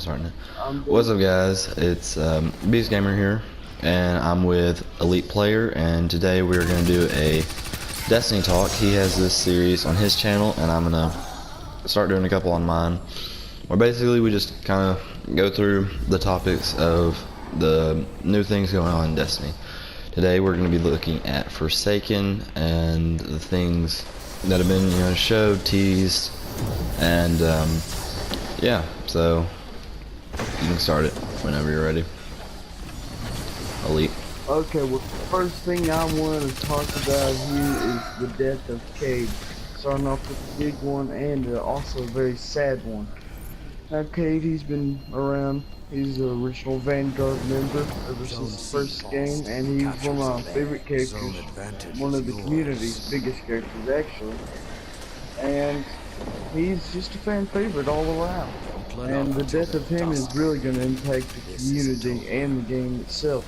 starting it. I'm What's up, guys? It's Beast Gamer here, and I'm with Elite Player, and today we're going to do a Destiny talk. He has this series on his channel, and I'm going to start doing a couple on mine, where basically we just kind of go through the topics of the new things going on in Destiny. Today we're going to be looking at Forsaken and the things that have been, showed, teased, and yeah, so you can start it whenever you're ready. Elite. Okay, well, the first thing I want to talk about here is the death of Cade. Starting off with the big one and also a very sad one. Now, Cade, he's been around. He's the original Vanguard member ever since the first game, and he's one of my favorite characters, one of the community's biggest characters, actually. And he's just a fan favorite all around. And the death of him is really going to impact the community and the game itself.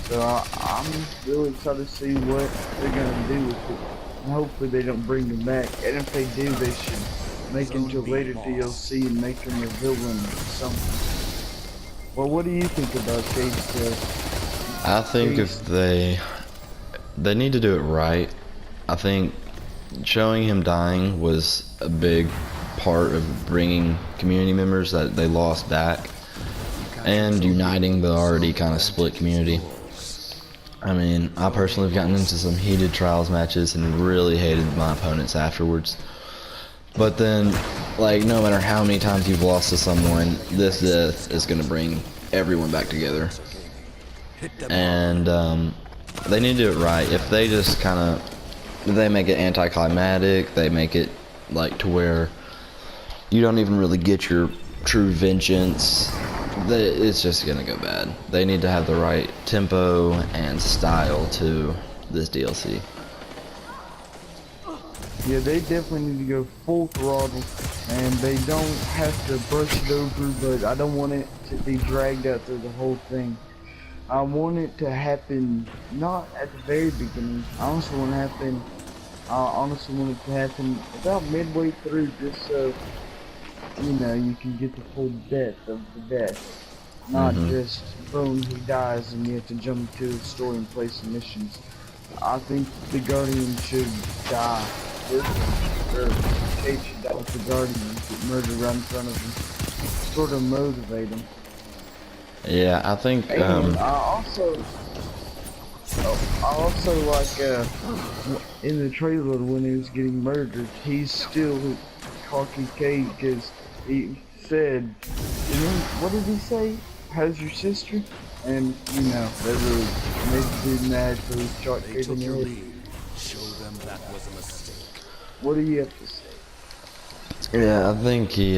So I'm really excited to see what they're going to do with it. And hopefully they don't bring him back. And if they do, they should make him to later DLC and make him a villain or something. Well, what do you think about Cade's death? I think if they need to do it right. I think showing him dying was a big part of bringing community members that they lost back and uniting the already kind of split community. I mean, I personally have gotten into some heated trials matches and really hated my opponents afterwards. But then, like, no matter how many times you've lost to someone, this death is going to bring everyone back together. And they need to do it right. If they just kind of, they make it anticlimactic, they make it like to where you don't even really get your true vengeance, it's just gonna go bad. They need to have the right tempo and style to this DLC. Yeah, they definitely need to go full throttle, and they don't have to brush it over, but I don't want it to be dragged out through the whole thing. I want it to happen not at the very beginning. I honestly want it to happen about midway through, just so you can get the full depth of the death. Not just boom, he dies and you have to jump to the story and play some missions. I think the Guardian should die. Or Cade should die with the Guardian, get murdered right in front of him. Sort of motivate him. Yeah, I think And I also like in the trailer when he was getting murdered, he's still talking Cade because he said, what did he say? How's your sister? And that really made the dude mad, so he shot Cade in the head. Show them that was a mistake. What do you have to say? yeah, I think they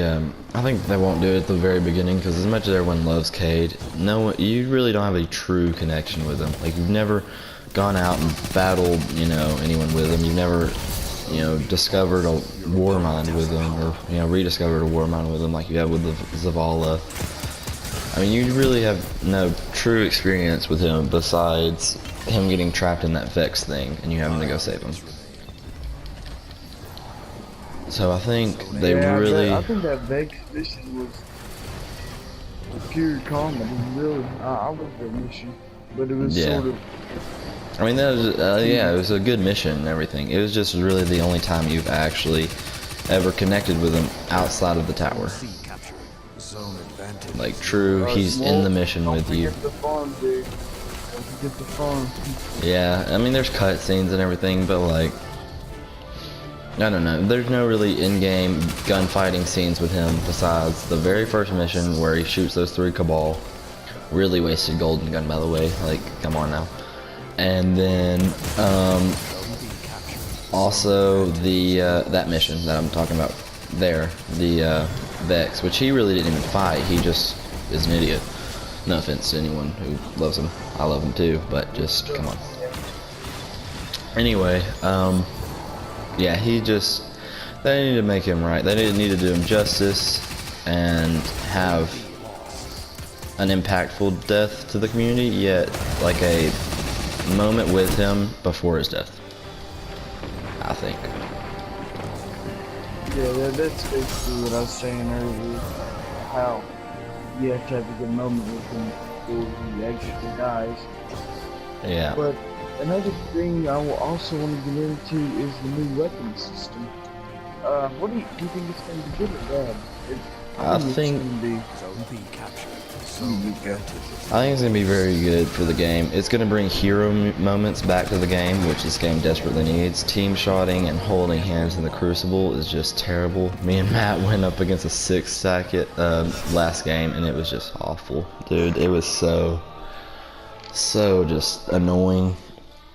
won't do it at the very beginning, because as much as everyone loves Cade, you really don't have a true connection with him. Like, you've never gone out and battled, anyone with him. You've never, discovered a war mine with him, or, rediscovered a war mine with him like you have with the Zavala. I mean, you really have no true experience with him besides him getting trapped in that Vex thing and you having to go save him. So I think they really... I think that Vex mission was pure comedy, really. I love that mission, but it was sort of... I mean, that was, yeah, it was a good mission and everything. It was just really the only time you've actually ever connected with him outside of the tower. Like, true, he's in the mission with you. Don't forget the farm, dude. Don't forget the farm. Yeah, I mean, there's cutscenes and everything, but like, I don't know. There's no really in-game gunfighting scenes with him besides the very first mission where he shoots those 3 Cabal. Really wasted golden gun, by the way. Like, come on now. And then, also the that mission that I'm talking about there, the Vex, which he really didn't even fight. He just is an idiot. No offense to anyone who loves him. I love him too, but just come on. Anyway, yeah, they need to make him right. They need to do him justice and have an impactful death to the community, yet like a moment with him before his death, I think. Yeah, that's basically what I was saying earlier. How you have to have a good moment with him before he actually dies. Yeah. But another thing I will also want to get into is the new weapon system. What do you think it's going to be good or bad? I It's think going to be. Zone B captured. There you go. I think it's gonna be very good for the game. It's gonna bring hero moments back to the game, which this game desperately needs. Team shotting and holding hands in the Crucible is just terrible. Me and Matt went up against a 6-second last game, and it was just awful, dude. It was so just annoying.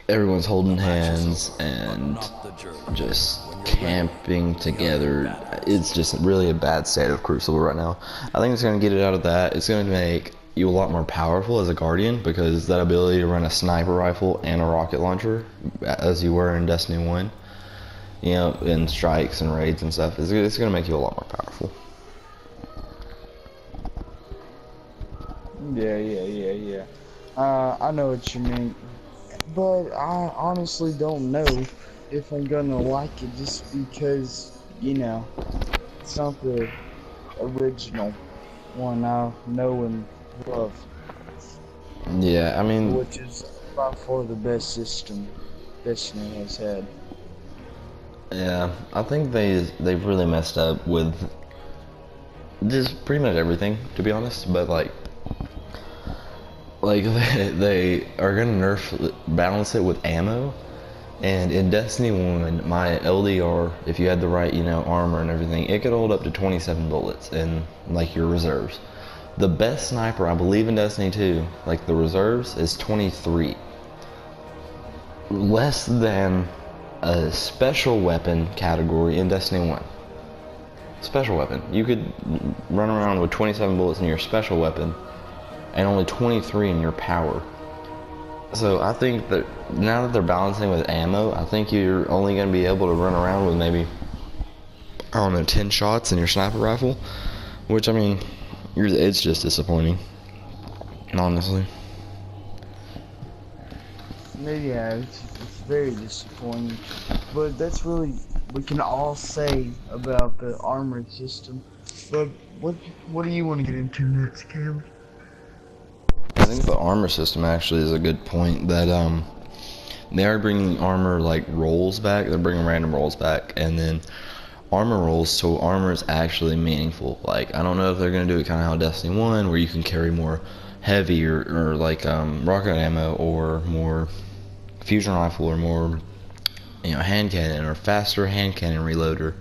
Everyone's holding hands and Not the journey. just camping together. It's just really a bad state of Crucible right now. I think it's going to get it out of that. It's going to make you a lot more powerful as a Guardian, because that ability to run a sniper rifle and a rocket launcher, as you were in Destiny 1, you know, in strikes and raids and stuff, it's going to make you a lot more powerful. Yeah. I know what you mean. But I honestly don't know if I'm gonna like it, just because, you know, it's not the original one I know and love, Yeah, I mean, which is by far the best system Destiny has had. yeah, I think they've really messed up with just pretty much everything, to be honest. But like they are gonna balance it with ammo. And in Destiny 1, my LDR, if you had the right, you know, armor and everything, it could hold up to 27 bullets in like your reserves. The best sniper, I believe, in Destiny 2, like the reserves, is 23. Less than a special weapon category in Destiny 1. Special weapon. You could run around with 27 bullets in your special weapon and only 23 in your power. So I think that now that they're balancing with ammo, I think you're only going to be able to run around with maybe, I don't know, 10 shots in your sniper rifle. Which, I mean, it's just disappointing, honestly. Yeah, it's very disappointing. But that's really we can all say about the armor system. But what do you want to get into next, Caleb? I think the armor system actually is a good point. That they are bringing armor like rolls back. They're bringing random rolls back, and then armor rolls, so armor is actually meaningful. Like, I don't know if they're gonna do it kind of how Destiny 1, where you can carry more heavy or like rocket ammo, or more fusion rifle, or more, you know, hand cannon, or faster hand cannon reloader.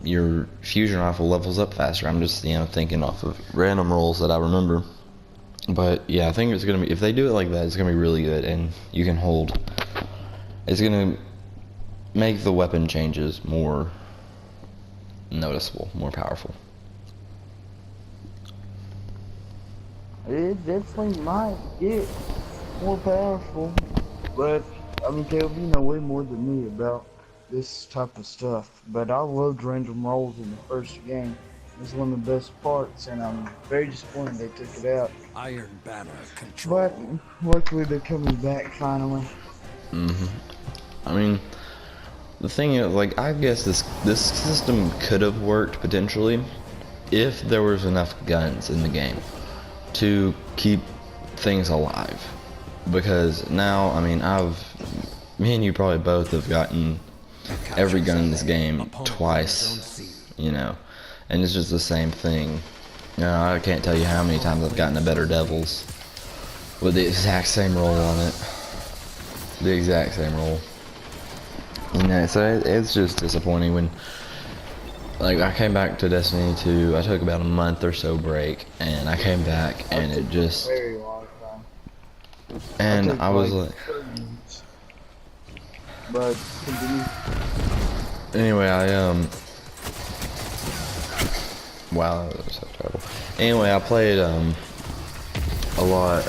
Your fusion rifle levels up faster. I'm just, you know, thinking off of random rolls that I remember. But yeah, I think it's gonna be, if they do it like that, it's gonna be really good, and you can hold. It's gonna make the weapon changes more noticeable, more powerful. It definitely might get more powerful, but I mean, Caleb, you know way more than me about this type of stuff. But I loved random rolls in the first game. It was one of the best parts, and I'm very disappointed they took it out. Iron Banner control. But luckily they're coming back finally. I mean, the thing is, like, I guess this system could have worked potentially if there was enough guns in the game to keep things alive. Because now, I mean, me and you probably both have gotten every gun in this game twice, you know, and it's just the same thing. You know, I can't tell you how many times I've gotten a better Devils with the exact same roll on it. The exact same roll. You know, so it's just disappointing when, like, I came back to Destiny 2, I took about a month or so break, and I came back, and it just, Very long time. and took I was like like, 30 minutes. But continue. anyway, wow, that was so terrible. Anyway, I played, a lot,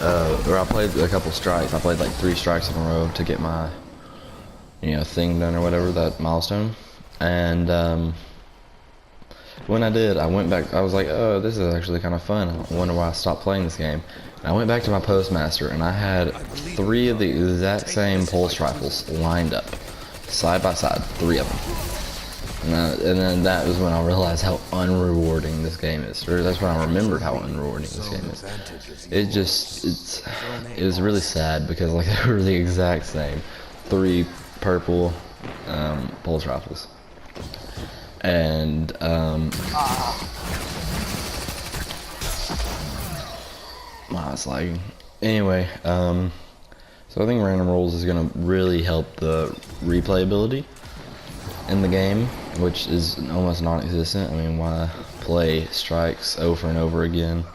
or I played a couple strikes. I played like 3 strikes in a row to get my, you know, thing done or whatever, that milestone. And when I did, I went back, I was like, oh, this is actually kind of fun. I wonder why I stopped playing this game. And I went back to my postmaster, and I had 3 of the exact same pulse rifles lined up, side by side, 3 of them. And then that was when I realized how unrewarding this game is. Or that's when I remembered how unrewarding this game is. It was really sad because like they were the exact same. 3 purple pulse rifles. And wow, it's lagging. Anyway, so I think random rolls is gonna really help the replayability in the game, which is almost non-existent. I mean, why play strikes over and over again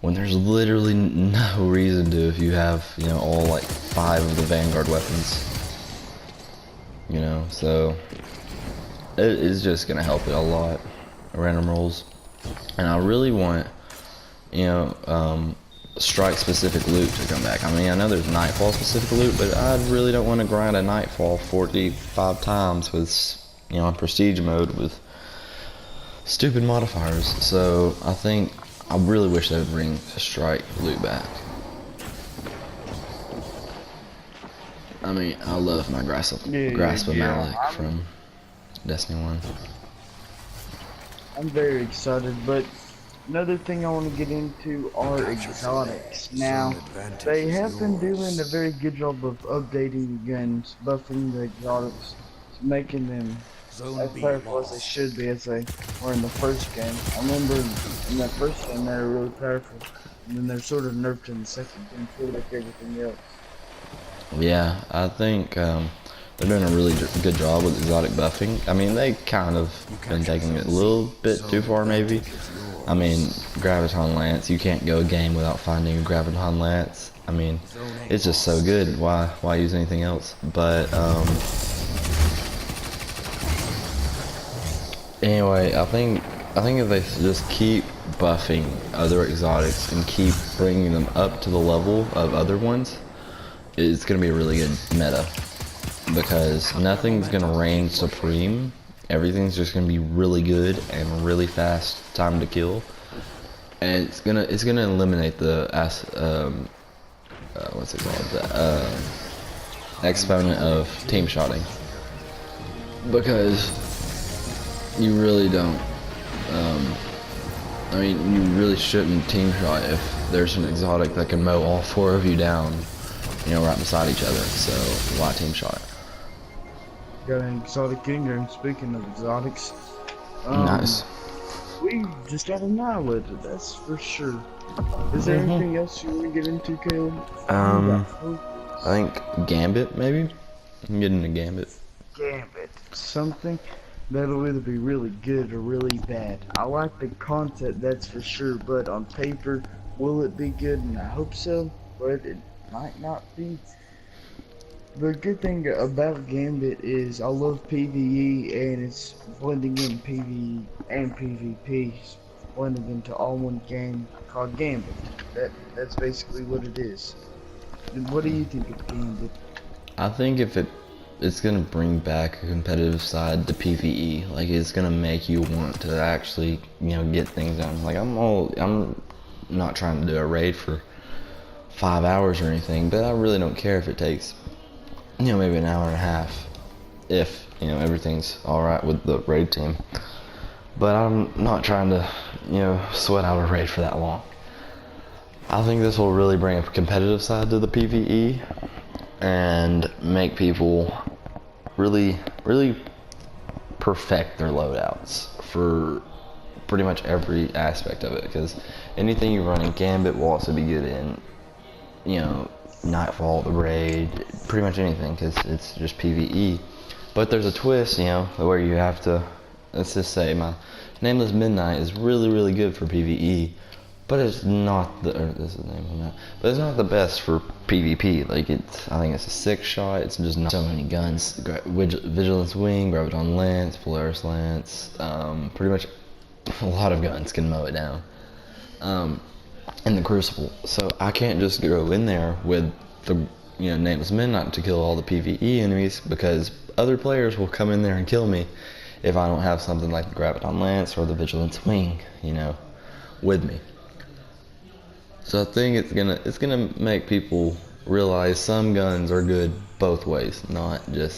when there's literally no reason to if you have, you know, all like 5 of the Vanguard weapons, you know? So it is just gonna help it a lot, random rolls. And I really want, you know, strike specific loot to come back. I mean, I know there's nightfall specific loot, but I really don't want to grind a nightfall 45 times with, you know, prestige mode with stupid modifiers. So I really wish they would bring strike loot back. I mean, I love my grasp of Malik from Destiny 1. I'm very excited, but another thing I want to get into are exotics. Now, they have been doing a very good job of updating the guns, buffing the exotics, making them as powerful as they should be as they were in the first game. I remember in that first game they were really powerful, and then they're sort of nerfed in the second game, sort of like everything else. Yeah, I think they're doing a really good job with exotic buffing. I mean, they kind of been taking it a little bit too far, maybe. I mean, Graviton Lance, you can't go a game without finding a Graviton Lance. I mean, it's just so good. Why use anything else? But anyway, I think if they just keep buffing other exotics and keep bringing them up to the level of other ones, it's gonna be a really good meta, because nothing's gonna reign supreme. Everything's just gonna be really good and really fast time to kill, and it's gonna eliminate the what's it called, the exponent of team shotting, because you really don't. I mean, you really shouldn't team shot if there's an exotic that can mow all 4 of you down, you know, right beside each other. So why team shot? Got an exotic in here, and speaking of exotics, Nice. we just got annihilated, that's for sure. Is there anything else you want to get into, Caleb? I think Gambit, maybe? I'm getting a Gambit. Gambit. Something that'll either be really good or really bad. I like the concept, that's for sure, but on paper, will it be good? And I hope so, but it might not be. The good thing about Gambit is I love PvE, and it's blending in PvE and PvP, blending into all one game called Gambit. That's basically what it is. And what do you think of Gambit? I think if it's gonna bring back a competitive side to PvE. Like, it's gonna make you want to actually, you know, get things done. Like, I'm not trying to do a raid for 5 hours or anything, but I really don't care if it takes, you know, maybe an hour and a half, if, you know, everything's alright with the raid team. But I'm not trying to, you know, sweat out a raid for that long. I think this will really bring a competitive side to the PvE and make people really perfect their loadouts for pretty much every aspect of it, because anything you run in Gambit will also be good in, you know, Nightfall, the raid, pretty much anything, because it's just PvE. But there's a twist, you know, where you have to, let's just say my Nameless Midnight is really good for PvE, but it's not the, or this is the name of that, but it's not the best for PvP. Like, I think it's a 6 shot, it's just not so many guns. Vigilance Wing, Graviton Lance, Polaris Lance, pretty much a lot of guns can mow it down. In the Crucible, so I can't just go in there with the, you know, Nameless Midnight to kill all the PvE enemies, because other players will come in there and kill me if I don't have something like the Graviton Lance or the Vigilance Wing, you know, with me. So I think it's gonna make people realize some guns are good both ways, not you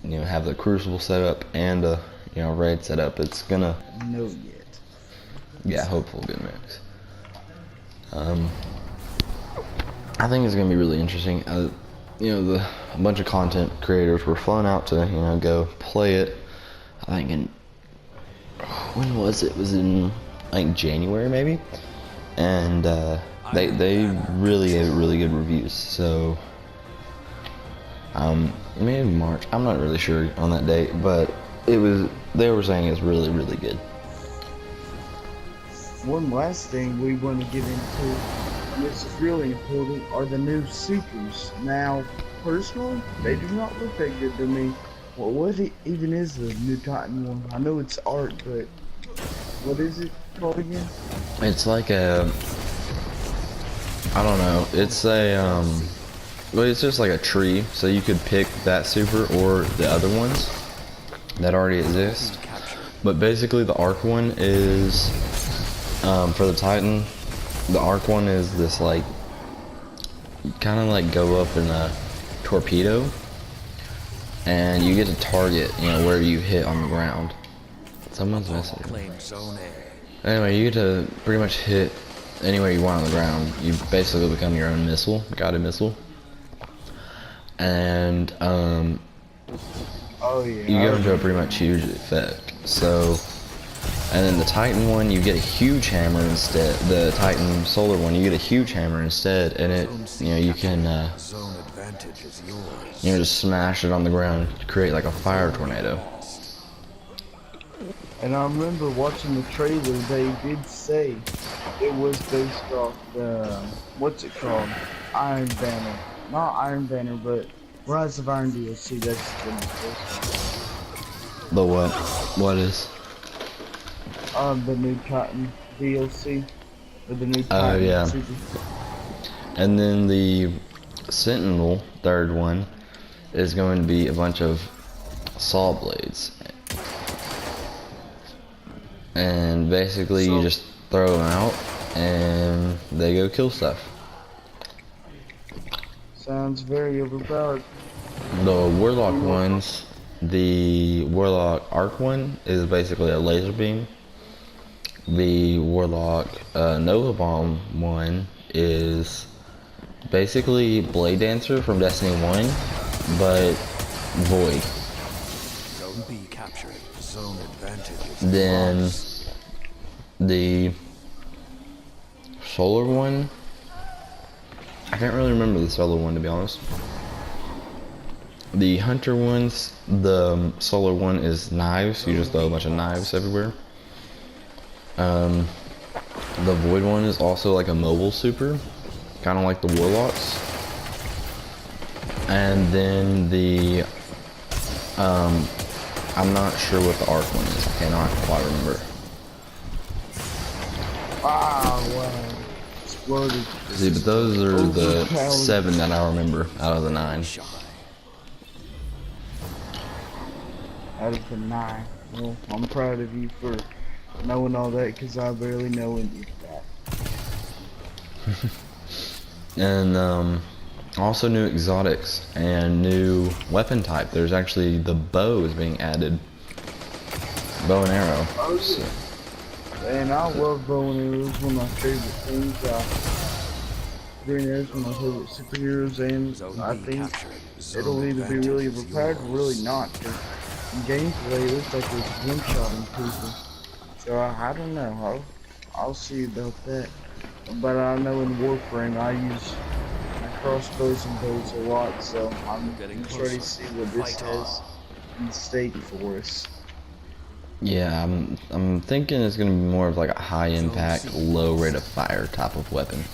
know, have the Crucible set up and a, raid setup, it's gonna, No yet. yeah, hopefully good mix. I think it's gonna be really interesting. A bunch of content creators were flown out to go play it. I think when was it? Was in January maybe, and they really gave it really good reviews. So maybe March. I'm not really sure on that date, but they were saying it's really really good. One last thing we want to get into, and this is really important, are the new supers. Now, personally, they do not look that good to me. Well, what even is the new Titan one? I know it's art, but what is it called again? It's like I don't know. It's well, it's just like a tree. So you could pick that super or the other ones that already exist. But basically, the arc one is for the Titan. The arc one is this like kind of like go up in a torpedo, and you get to target where you hit on the ground. Someone's messing. Anyway, you get to pretty much hit anywhere you want on the ground. You basically become your own missile, guided missile. And Oh yeah. you go into a pretty much huge effect. So, and then the Titan one, you get a huge hammer instead. The Titan Solar one, you get a huge hammer instead, and it, you can, just smash it on the ground to create like a fire tornado. And I remember watching the trailer, they did say it was based off the, what's it called? Iron Banner. Not Iron Banner, but Rise of Iron DLC, that's the The what? What is? the new Titan DLC. Or the new Titan yeah. Super. And then the Sentinel, third one, is going to be a bunch of saw blades. And basically you just throw them out and they go kill stuff. Sounds very overpowered. The Warlock ones, the Warlock Arc one is basically a laser beam. The Warlock Nova Bomb one is basically Blade Dancer from Destiny 1, but void. Zone B captured. Zone advantage is Then lost. the Solar one, I can't really remember the Solar one to be honest. The Hunter ones, the Solar one is knives. You just throw a bunch of knives everywhere. The Void one is also like a mobile super, kind of like the Warlocks. And then the, I'm not sure what the Arc one is. I cannot quite remember. Wow. Exploded. See, but those are the 7 that I remember out of the 9. Out of the 9. Well, I'm proud of you for knowing all that, because I barely know any of that. And also new exotics and new weapon type. There's actually the bow is being added. Bow and arrow. Oh, So, and I love bow and arrows, one of my favorite things. Green arrows, one of my favorite superheroes, and I think it'll either be really overpowered or really not. 'Cause in gameplay, it looks like it's one-shotting people. So I don't know. I'll see about that. But I know in Warframe, I use my crossbows and bows a lot, so I'm just ready to see what this has in stake for us. yeah, I'm thinking it's gonna be more of like a high impact, low rate of fire type of weapon.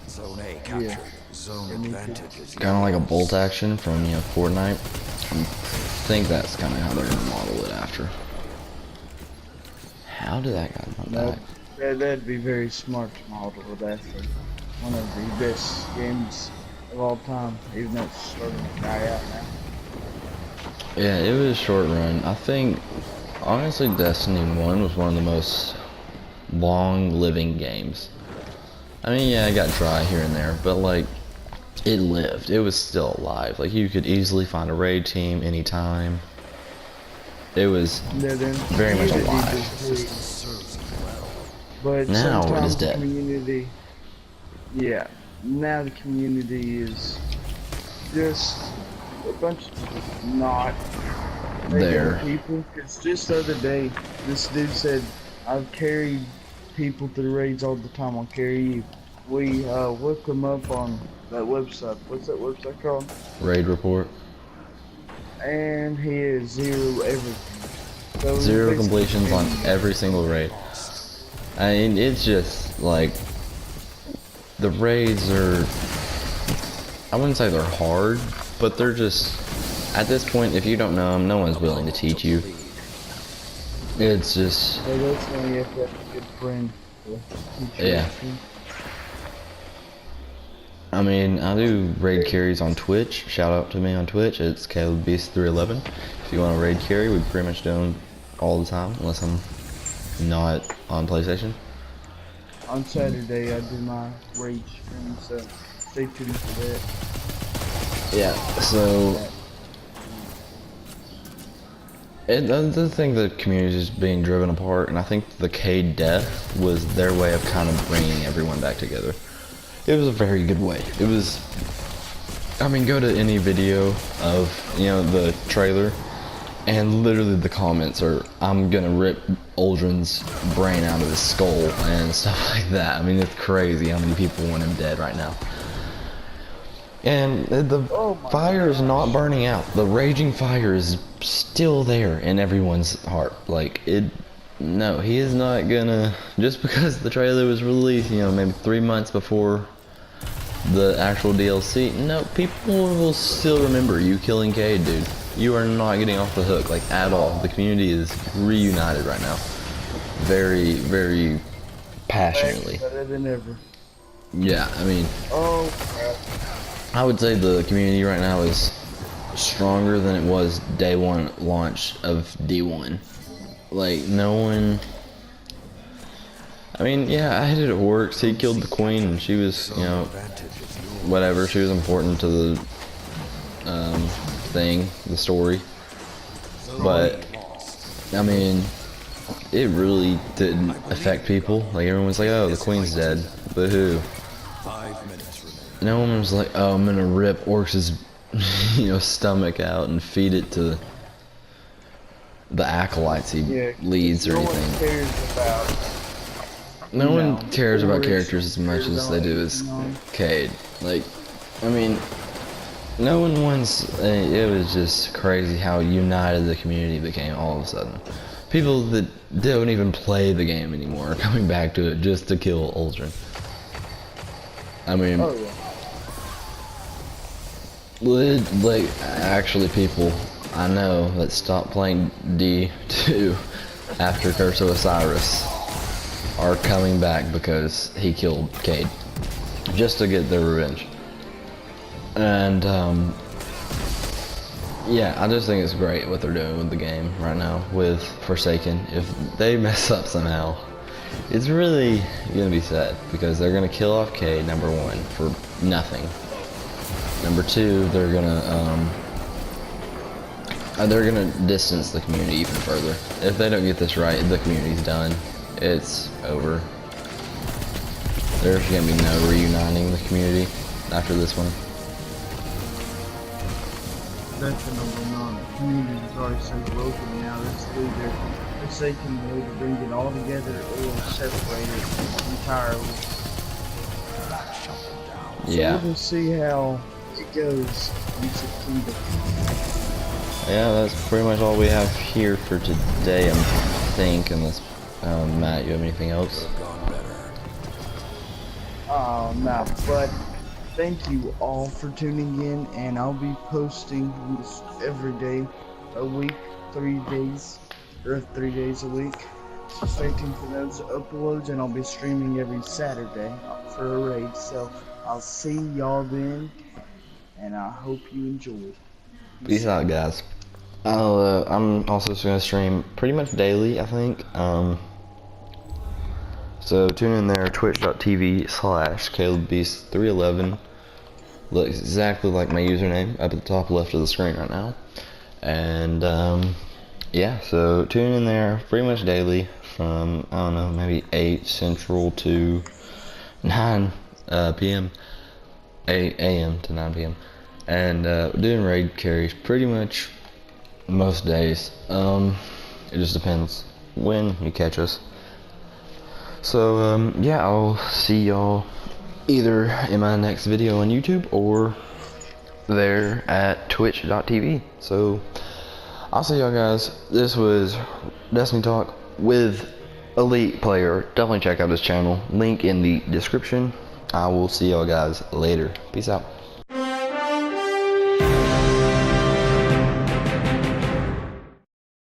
Zone A captured. Zone advantage is Kind of like a bolt action from Fortnite. I think that's kind of how they're gonna model it after. How did that guy come Nope. back? That'd be very smart to model with that thing. One of the best games of all time, even though it's starting to die out now. Yeah, it was a short run. I think, honestly, Destiny 1 was one of the most long-living games. I mean, yeah, it got dry here and there, but, like, it lived. It was still alive. Like, you could easily find a raid team anytime. It was That then very much community alive. was big. Serves you well. But Now it sometimes is the dead. community, yeah, now the community is just a bunch of not regular There. people. Because just the other day, this dude said, I've carried people through raids all the time, I'll carry you. We looked him up on that website. What's that website called? Raid report. And he is zero everything. So he's Zero basically completions on saying, every single raid. I mean, it's just like the raids are. I wouldn't say they're hard, but they're just at this point. If you don't know them, no one's willing to teach you. It's just well, that's when you have to have a good friend to teach you yeah. everything. I mean, I do raid carries on Twitch. Shout out to me on Twitch. It's CalebBeast311. If you want a raid carry, we pretty much do them all the time, unless I'm not on PlayStation. On Saturday, I do my raid stream, so stay tuned for that. Yeah. So the thing, the community is being driven apart, and I think the Cade death was their way of kind of bringing everyone back together. It was a very good way. It was. I mean, go to any video of the trailer, and literally the comments are, "I'm gonna rip Aldrin's brain out of his skull" and stuff like that. I mean, it's crazy how many people want him dead right now. And the fire is not burning out. The raging fire is still there in everyone's heart. Like no, he is not gonna, just because the trailer was released, maybe 3 months before the actual DLC. No, people will still remember you killing Cade, dude. You are not getting off the hook, like, at all. The community is reunited right now. Very, very passionately. Better than ever. Yeah, I mean, Oh, I would say the community right now is stronger than it was day one launch of D1. Like, no one. I mean, yeah, I hated it works. He killed the queen, and she was, whatever. She was important to the thing, the story. But I mean, it really didn't affect people. Like, everyone's like, "Oh, the queen's dead." But who? 5 minutes remaining. No one was like, "Oh, I'm gonna rip Orcs' stomach out and feed it to the acolytes he leads or no one anything." cares about. No one cares about Orcs, characters as much as they do as no. Cade. Like, I mean, no one wants. It was just crazy how united the community became all of a sudden. People that don't even play the game anymore are coming back to it just to kill Aldrin. I mean, Oh yeah. like, actually, people I know that stopped playing D2 after Curse of Osiris are coming back because he killed Cade, just to get their revenge. And yeah, I just think it's great what they're doing with the game right now with Forsaken. If they mess up somehow, it's really gonna be sad, because they're gonna kill off Cade, number one, for nothing. Number two, they're gonna distance the community even further. If they don't get this right, the community's done. It's over. There's gonna be no reuniting the community after this one. Definitely not. The community is already so broken now. Let's do their Forsaken way to bring it all together or separate it entirely. Yeah. So we'll just see how it goes in September. Yeah, that's pretty much all we have here for today, I think, unless, Matt, you have anything else? Oh, no, but thank you all for tuning in, and I'll be posting this every day, a week, 3 days, or 3 days a week. So stay tuned for those uploads, and I'll be streaming every Saturday for a raid. So I'll see y'all then, and I hope you enjoy. Peace out, guys. I'm also just gonna stream pretty much daily, I think. So tune in there, twitch.tv/CalebBeast311. Looks exactly like my username up at the top left of the screen right now. And yeah, so tune in there pretty much daily from, I don't know, maybe 8 Central to 9 p.m. 8 a.m. to 9 p.m. And doing raid carries pretty much most days. It just depends when you catch us. So yeah, I'll see y'all either in my next video on YouTube or there at twitch.tv. So I'll see y'all guys. This was Destiny Talk with Elite Player. Definitely check out his channel. Link in the description. I will see y'all guys later. Peace out.